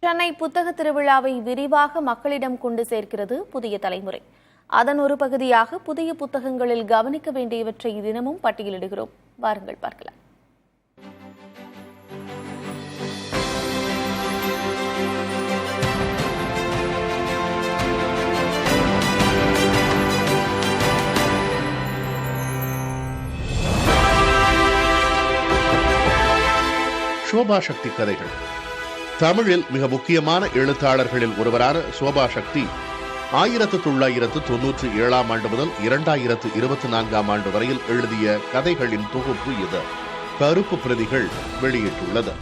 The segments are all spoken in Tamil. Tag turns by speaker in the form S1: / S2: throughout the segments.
S1: சென்னை புத்தக திருவிழாவை விரிவாக மக்களிடம் கொண்டு சேர்க்கிறது புதிய தலைமுறை. அதன் ஒரு பகுதியாக புதிய புத்தகங்களில் கவனிக்க வேண்டியவற்றை தினமும் பட்டியலிடுகிறோம். வாருங்கள் பார்க்கலாம்.
S2: சோபா சக்தி கதைகள். தமிழில் மிக முக்கியமான எழுத்தாளர்களில் ஒருவரான சோபா சக்தி 1997 ஆண்டு முதல் 2024 ஆண்டு வரையில் எழுதிய கதைகளின் தொகுப்பு இது. கருப்பு பிரதிகள் வெளியிட்டுள்ளது.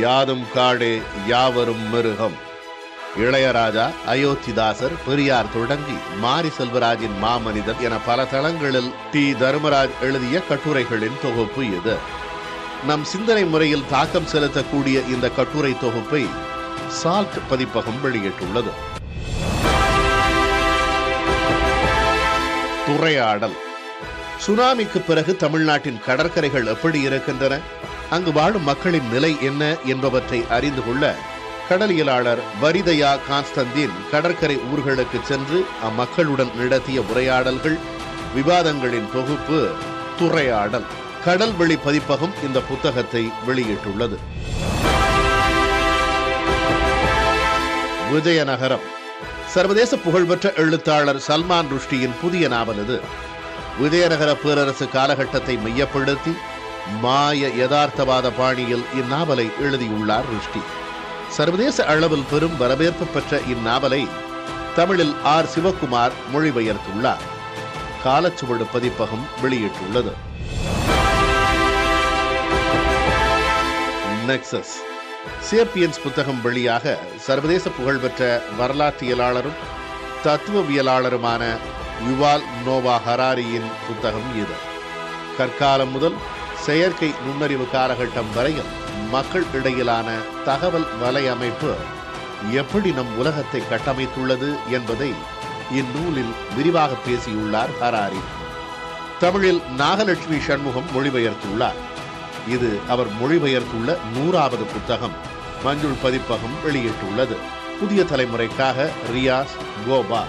S2: யாதும் காடே யாவரும் மிருகம், இளையராஜா, அயோத்திதாசர், பெரியார் தொடங்கி மாரி செல்வராஜின் மாமனிதன் என பல தளங்களில் டி. தர்மராஜ் எழுதிய கட்டுரைகளின் தொகுப்பு இது. நம் சிந்தனை முறையில் தாக்கம் செலுத்தக்கூடிய இந்த கட்டுரை தொகுப்பை சால்ட் பதிப்பகம் வெளியிட்டுள்ளது. துறையாடல். சுனாமிக்கு பிறகு தமிழ்நாட்டின் கடற்கரைகள் எப்படி இருக்கின்றன, அங்கு வாழும் மக்களின் நிலை என்ன என்பவற்றை அறிந்து கொள்ள கடலியலாளர் வரிதயா கான்ஸ்டன்டின் கடற்கரை ஊர்களுக்கு சென்று அம்மக்களுடன் நடத்திய உரையாடல்கள், விவாதங்களின் தொகுப்பு துறையாடல். கடல்வெளி பதிப்பகம் இந்த புத்தகத்தை வெளியிட்டுள்ளது. விஜயநகரம். சர்வதேச புகழ்பெற்ற எழுத்தாளர் சல்மான் ருஷ்டியின் புதிய நாவல் இது. விஜயநகர பேரரசு காலகட்டத்தை மையப்படுத்தி மாய யதார்த்தவாத பாணியில் இந்நாவலை எழுதியுள்ளார் ருஷ்டி. சர்வதேச அளவில் பெரும் வரவேற்பு பெற்ற இந்நாவலை தமிழில் ஆர். சிவகுமார் மொழிபெயர்த்துள்ளார். காலச்சுவடு பதிப்பகம் வெளியிட்டுள்ளது. நெக்சஸ். சேப்பியன்ஸ் புத்தகம் வெளியாக சர்வதேச புகழ்பெற்ற வரலாற்றியலாளரும் தத்துவவியலாளருமான யுவால் நோவா ஹராரியின் புத்தகம் இது. கற்காலம் முதல் செயற்கை நுண்ணறிவு காலகட்டம் வரையில் மக்கள் இடையிலான தகவல் வலையமைப்பு எப்படி நம் உலகத்தை கட்டமைத்துள்ளது என்பதை இந்நூலில் விரிவாக பேசியுள்ளார் ஹராரி. தமிழில் நாகலட்சுமி சண்முகம் மொழிபெயர்த்துள்ளார். இது அவர் மொழிபெயர்த்துள்ள 100வது புத்தகம். மஞ்சுள் பதிப்பகம் வெளியிட்டுள்ளது. புதிய தலைமுறைக்காக ரியாஸ் கோபா.